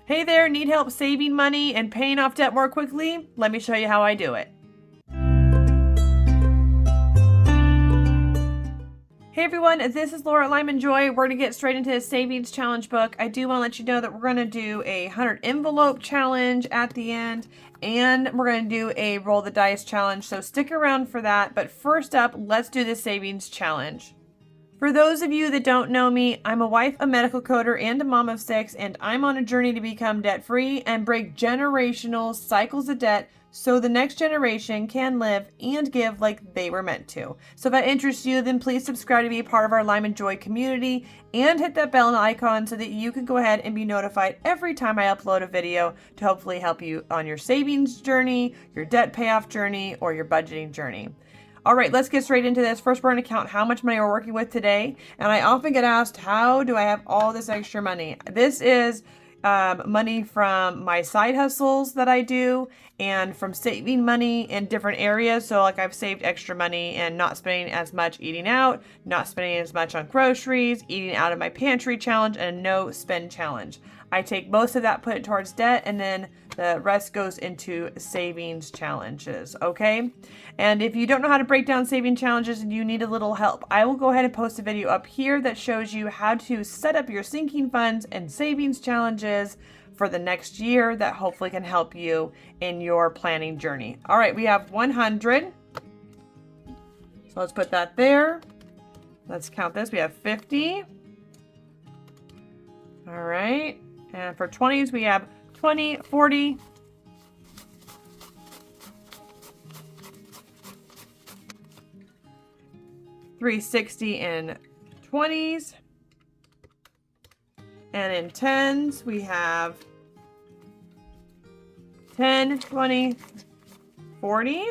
Hey there, need help saving money and paying off debt more quickly? Let me show you how I do it. Hey everyone, this is Laura Lyman Joy. We're going to get straight into the savings challenge book. I do want to let you know that we're going to do a 100 envelope challenge at the end, and we're going to do a roll the dice challenge, so stick around for that. But first up, let's do the savings challenge. For those of you that don't know me, I'm a wife, a medical coder, and a mom of 6, and I'm on a journey to become debt-free and break generational cycles of debt so the next generation can live and give like they were meant to. So if that interests you, then please subscribe to be a part of our Lyman Joy community and hit that bell and icon so that you can go ahead and be notified every time I upload a video to hopefully help you on your savings journey, your debt payoff journey, or your budgeting journey. All right, let's get straight into this. First, we're going to count how much money we're working with today. And I often get asked, how do I have all this extra money? This is money from my side hustles that I do and from saving money in different areas. So like I've saved extra money and not spending as much eating out, not spending as much on groceries, eating out of my pantry challenge, and a no spend challenge. I take most of that, put it towards debt, and then the rest goes into savings challenges, okay? And if you don't know how to break down saving challenges and you need a little help, I will go ahead and post a video up here that shows you how to set up your sinking funds and savings challenges for the next year that hopefully can help you in your planning journey. All right, we have 100. So let's put that there. Let's count this. We have 50. All right. And for 20s, we have 20, 40, 360 in 20s. And in 10s, we have 10, 20, 40.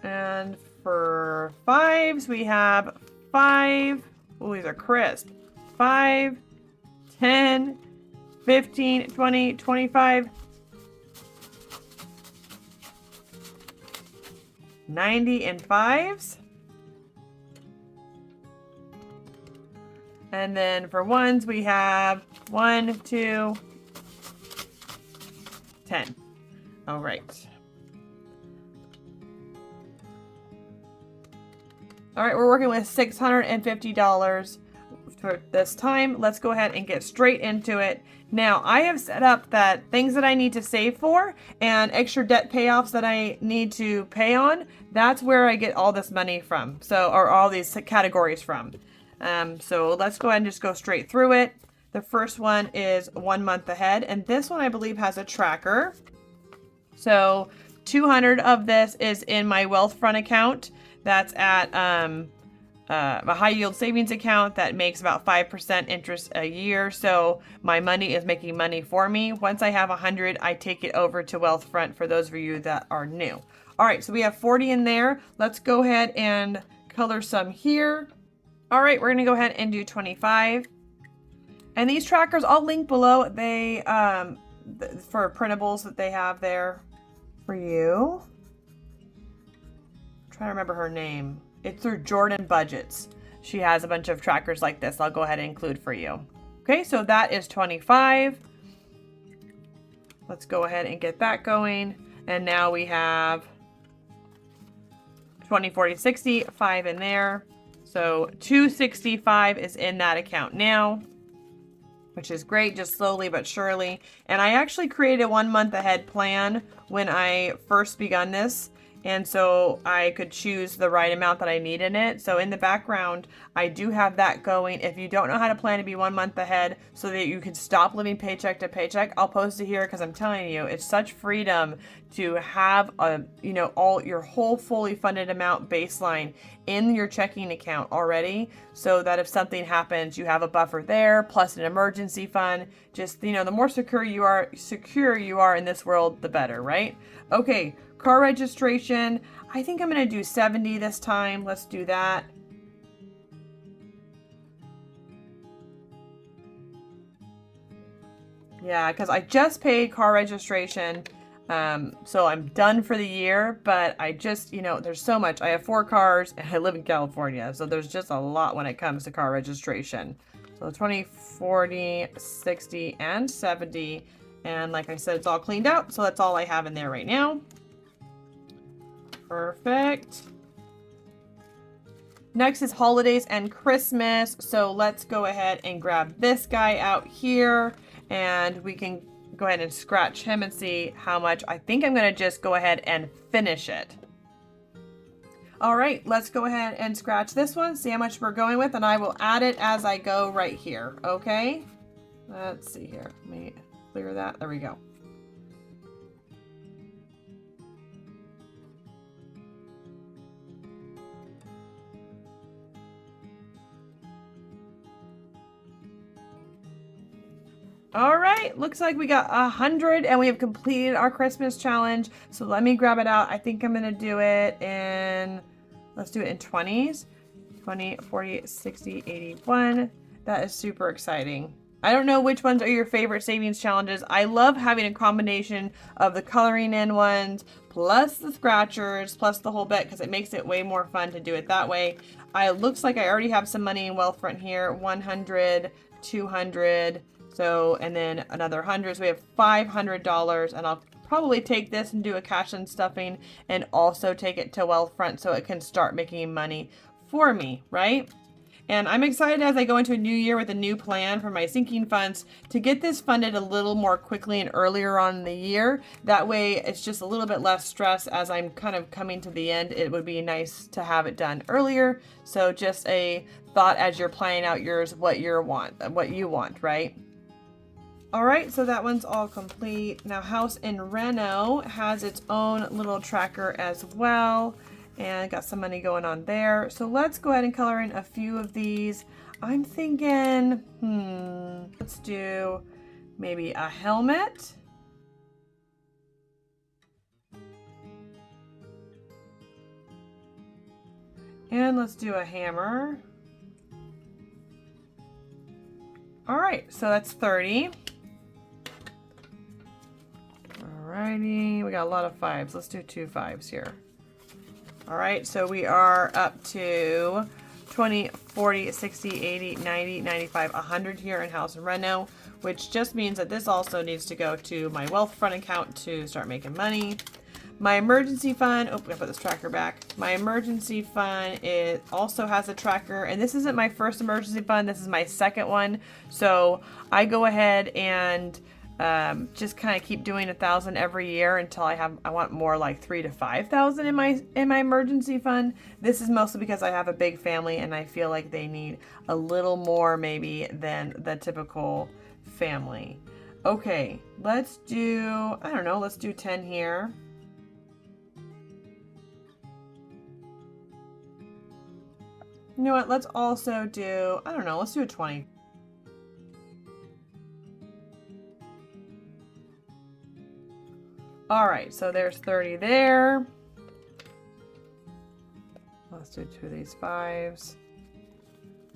And for 5s, we have 5. Oh, these are crisp. 5, 10, 15, 20, 25, 90 in 5s. And then for 1s, we have 1, 2, 10. All right. All right, we're working with $650 for this time. Let's go ahead and get straight into it. Now, I have set up that things that I need to save for and extra debt payoffs that I need to pay on. That's where I get all this money from. So, or all these categories from. So let's go ahead and just go straight through it. The first one is 1 month ahead, and this one I believe has a tracker. So 200 of this is in my Wealthfront account. That's at a high yield savings account that makes about 5% interest a year. So my money is making money for me. Once I have 100, I take it over to Wealthfront for those of you that are new. All right, so we have 40 in there. Let's go ahead and color some here. All right, we're gonna go ahead and do 25. And these trackers, I'll link below. They, for printables that they have there for you. I'm trying to remember her name. It's through Jordan Budgets. She has a bunch of trackers like this. I'll go ahead and include for you. Okay, so that is 25. Let's go ahead and get that going. And now we have 20, 40, 60, 5 in there. So 265 is in that account now, which is great, just slowly but surely. And I actually created a 1 month ahead plan when I first begun this. And so I could choose the right amount that I need in it. So in the background, I do have that going. If you don't know how to plan to be 1 month ahead so that you can stop living paycheck to paycheck, I'll post it here because I'm telling you, it's such freedom to have all your whole fully funded amount baseline in your checking account already, so that if something happens, you have a buffer there, plus an emergency fund. Just, the more secure you are in this world, the better, right? Okay. Car registration, I think I'm going to do 70 this time. Let's do that. Yeah, because I just paid car registration, so I'm done for the year, but I just, there's so much. I have 4 cars, and I live in California, so there's just a lot when it comes to car registration. So 20, 40, 60, and 70. And like I said, it's all cleaned out. So that's all I have in there right now. Perfect. Next is holidays and Christmas. So let's go ahead and grab this guy out here. And we can go ahead and scratch him and see how much. I think I'm going to just go ahead and finish it. All right, let's go ahead and scratch this one, see how much we're going with, and I will add it as I go right here, okay? Let's see here. Let me clear that. There we go. All right, looks like we got 100 and we have completed our Christmas challenge. So let me grab it out. I think I'm gonna do it in, let's do it in 20s. 20, 40, 60, 81. That is super exciting. I don't know which ones are your favorite savings challenges. I love having a combination of the coloring in ones, plus the scratchers, plus the whole bit, because it makes it way more fun to do it that way. It looks like I already have some money in Wealthfront here, 100, 200, so, and then another 100, so we have $500, and I'll probably take this and do a cash and stuffing and also take it to Wealthfront so it can start making money for me, right? And I'm excited as I go into a new year with a new plan for my sinking funds to get this funded a little more quickly and earlier on in the year. That way it's just a little bit less stress as I'm kind of coming to the end. It would be nice to have it done earlier. So just a thought as you're planning out yours, what you want, right? All right, so that one's all complete. Now House in Reno has its own little tracker as well. And got some money going on there. So let's go ahead and color in a few of these. I'm thinking, let's do maybe a helmet. And let's do a hammer. All right, so that's 30. Alrighty, we got a lot of 5s. Let's do 2 5s here. All right, so we are up to 20, 40, 60, 80, 90, 95, 100 here in House in Reno, which just means that this also needs to go to my Wealthfront account to start making money. My emergency fund, oh, I put this tracker back. My emergency fund, it also has a tracker, and this isn't my first emergency fund, this is my second one. So I go ahead and just kind of keep doing 1,000 every year until I want more like 3,000 to 5,000 in my emergency fund. This is mostly because I have a big family and I feel like they need a little more maybe than the typical family. Okay, let's do, I don't know, let's do 10 here. You know what, let's also do, I don't know, let's do a 20. All right, so there's 30 there. Let's do 2 of these 5s.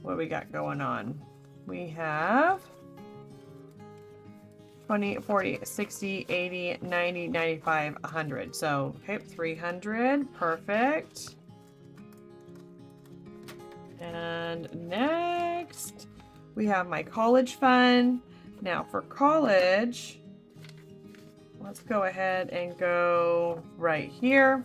What do we got going on? We have 20, 40, 60, 80, 90, 95, 100. So, okay, 300, perfect. And next, we have my college fund. Now for college, let's go ahead and go right here.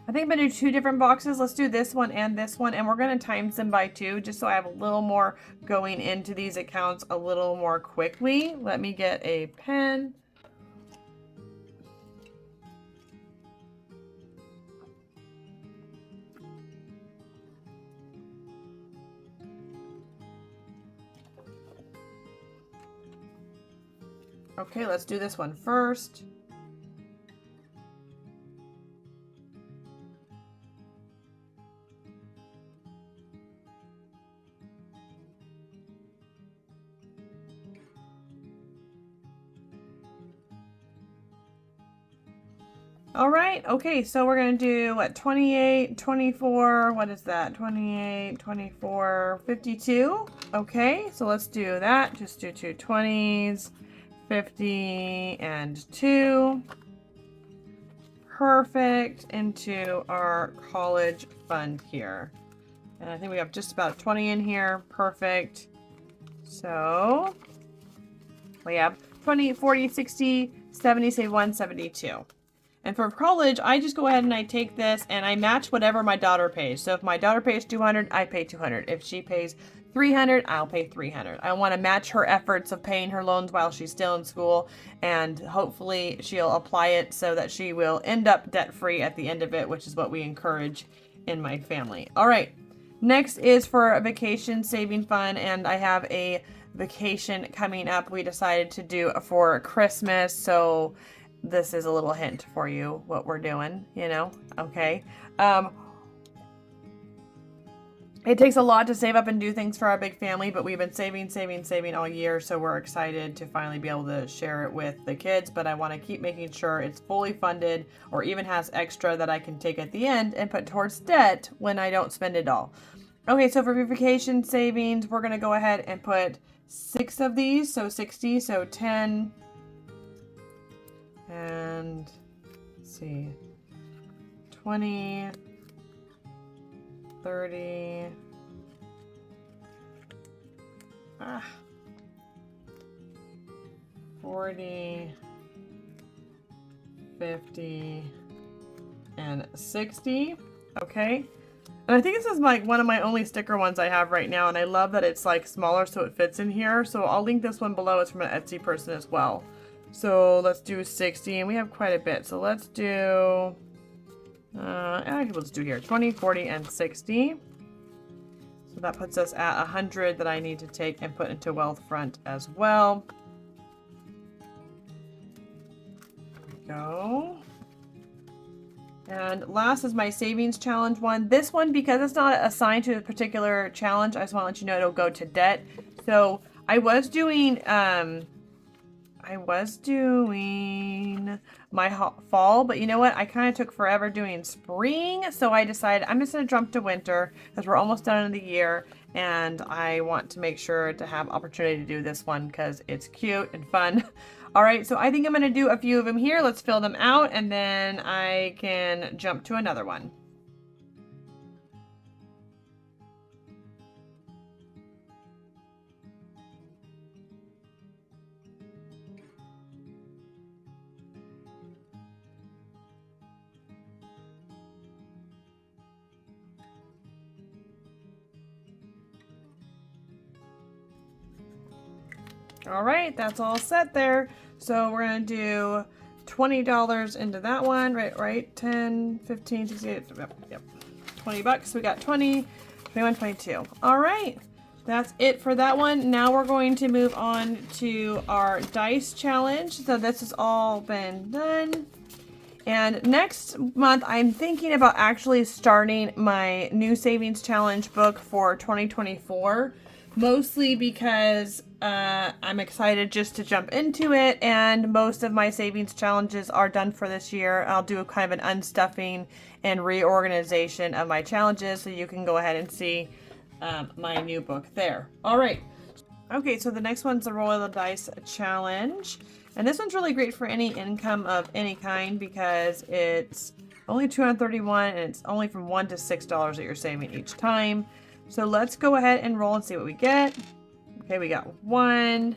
I think I'm gonna do 2 different boxes. Let's do this one, and we're gonna times them by 2 just so I have a little more going into these accounts a little more quickly. Let me get a pen. Okay, let's do this one first. All right, okay, so we're gonna do what, 28, 24, what is that? 28, 24, 52. Okay, so let's do that. Just do 2 20s. 50 and 2. Perfect, into our college fund here. And I think we have just about 20 in here. Perfect. So we have 20, 40, 60, 70, say 172. And for college, I just go ahead and I take this and I match whatever my daughter pays. So if my daughter pays 200, I pay 200. If she pays 300, I'll pay 300. I want to match her efforts of paying her loans while she's still in school, and hopefully she'll apply it so that she will end up debt-free at the end of it, which is what we encourage in my family. All right, next is for a vacation saving fund, and I have a vacation coming up. We decided to do for Christmas, so this is a little hint for you what we're doing, you know, okay. It takes a lot to save up and do things for our big family, but we've been saving all year, so we're excited to finally be able to share it with the kids, but I want to keep making sure it's fully funded or even has extra that I can take at the end and put towards debt when I don't spend it all. Okay, so for vacation savings, we're going to go ahead and put 6 of these, so 60, so 10, and let's see, 20, 30, 40, 50, and 60. Okay. And I think this is like one of my only sticker ones I have right now, and I love that it's like smaller so it fits in here. So I'll link this one below. It's from an Etsy person as well. So let's do 60, and we have quite a bit. So let's do, let's do here 20, 40, and 60. So that puts us at 100 that I need to take and put into Wealthfront as well. There we go. And last is my savings challenge one. This one, because it's not assigned to a particular challenge, I just want to let you know it'll go to debt. So I was doing my fall, but you know what? I kind of took forever doing spring, so I decided I'm just going to jump to winter because we're almost done in the year, and I want to make sure to have opportunity to do this one because it's cute and fun. All right, so I think I'm going to do a few of them here. Let's fill them out, and then I can jump to another one. All right, that's all set there. So we're gonna do $20 into that one, right? 10, 15, 68, yep. 20 bucks, we got 20, 21, 22. All right, that's it for that one. Now we're going to move on to our dice challenge. So this has all been done. And next month, I'm thinking about actually starting my new savings challenge book for 2024. Mostly because I'm excited just to jump into it, and most of my savings challenges are done for this year. I'll do a kind of an unstuffing and reorganization of my challenges, so you can go ahead and see my new book there. All right. Okay, so the next one's the Roll the Dice challenge. And this one's really great for any income of any kind because it's only $231 and it's only from $1 to $6 that you're saving each time. So let's go ahead and roll and see what we get. Okay, we got 1.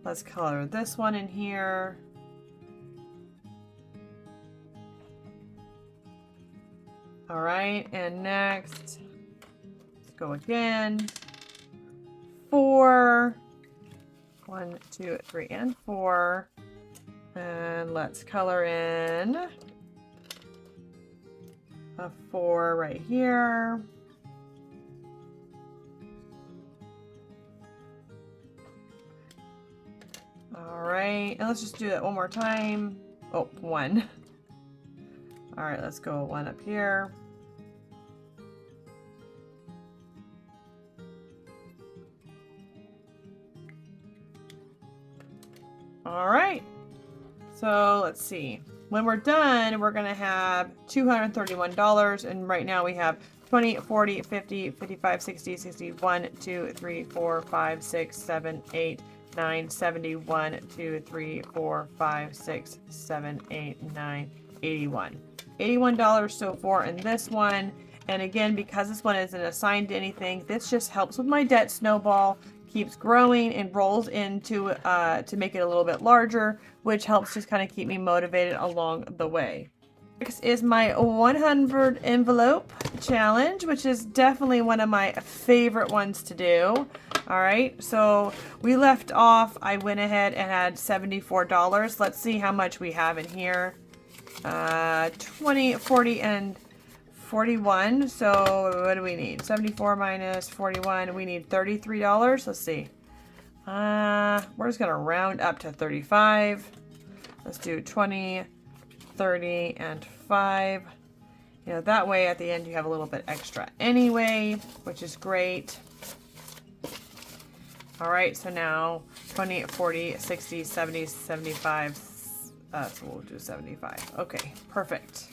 Let's color this one in here. All right, and next, let's go again. 4. 1, 2, 3, and 4. And let's color in a 4 right here. All right, and let's just do that one more time. Oh, 1. All right, let's go 1 up here. All right, so let's see. When we're done, we're gonna have $231, and right now we have 20, 40, 50, 55, 60, 61, 2, 3, 4, 5, 6, 7, 8, 9, 71, 2, 3, 4, 5, 6, 7, 8, 9, 81. $81 so far in this one. And again, because this one isn't assigned to anything, this just helps with my debt snowball, keeps growing and rolls into to make it a little bit larger, which helps just kind of keep me motivated along the way. Next is my 100 envelope challenge, which is definitely one of my favorite ones to do. All right, so we left off, I went ahead and had $74. Let's see how much we have in here. 20, 40, and 41. So what do we need? 74 minus 41. We need $33. Let's see. We're just gonna round up to 35. Let's do 20, 30, and 5. You know, that way at the end you have a little bit extra anyway, which is great. All right, so now 20, 40, 60, 70, 75. So we'll do 75. Okay, perfect.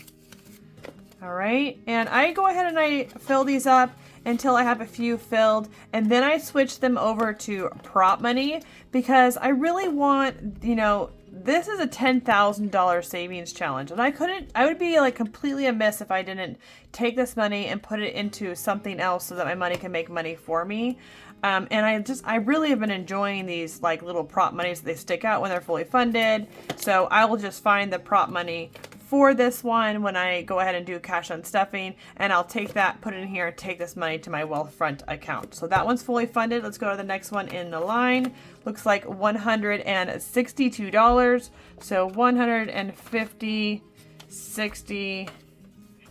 All right, and I go ahead and I fill these up until I have a few filled, and then I switch them over to prop money because I really want, you know, this is a $10,000 savings challenge, and I would be like completely amiss if I didn't take this money and put it into something else so that my money can make money for me. And I really have been enjoying these like little prop monies. They stick out when they're fully funded. So I will just find the prop money for this one when I go ahead and do cash on stuffing, and I'll take that, put it in here, and take this money to my Wealthfront account. So that one's fully funded. Let's go to the next one in the line. Looks like $162. So 150, 60,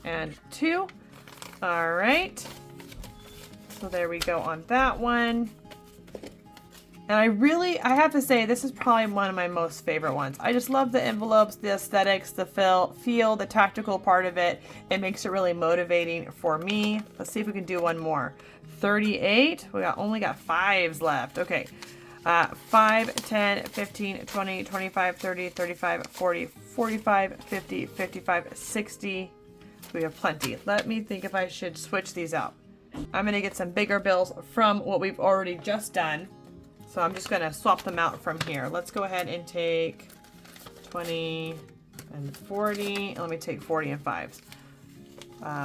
and 2. All right. So there we go on that one. And I have to say, this is probably one of my most favorite ones. I just love the envelopes, the aesthetics, the feel, the tactical part of it. It makes it really motivating for me. Let's see if we can do one more. 38. We only got 5s left. Okay. 5, 10, 15, 20, 25, 30, 35, 40, 45, 50, 55, 60. We have plenty. Let me think if I should switch these out. I'm going to get some bigger bills from what we've already just done. So I'm just going to swap them out from here. Let's go ahead and take 20 and 40. And let me take 40 and 5s.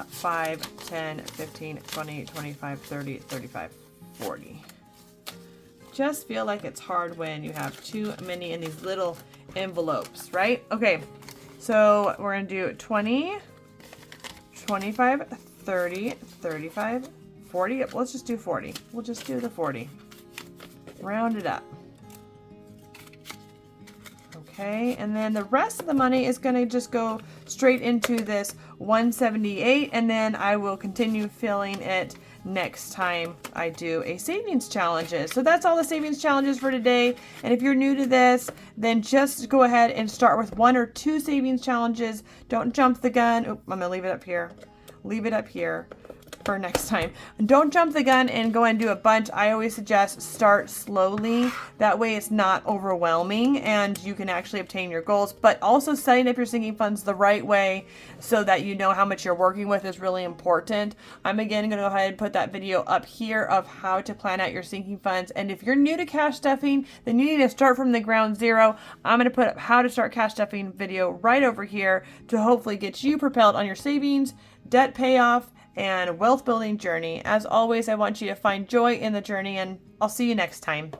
5, 10, 15, 20, 25, 30, 35, 40. Just feel like it's hard when you have too many in these little envelopes, right? Okay, so we're going to do 20, 25, 30, 35, 40. Yep, let's just do 40. We'll just do the 40. Round it up. Okay, and then the rest of the money is going to just go straight into this 178, and then I will continue filling it next time I do a savings challenges. So that's all the savings challenges for today. And if you're new to this, then just go ahead and start with 1 or 2 savings challenges. Don't jump the gun. Oop, I'm gonna leave it up here. Leave it up here for next time. Don't jump the gun and go and do a bunch. I always suggest start slowly. That way it's not overwhelming and you can actually obtain your goals, but also setting up your sinking funds the right way so that you know how much you're working with is really important. I'm again going to go ahead and put that video up here of how to plan out your sinking funds. And if you're new to cash stuffing, then you need to start from the ground zero. I'm going to put up how to start cash stuffing video right over here to hopefully get you propelled on your savings, debt payoff, and wealth building journey. As always, I want you to find joy in the journey, and I'll see you next time.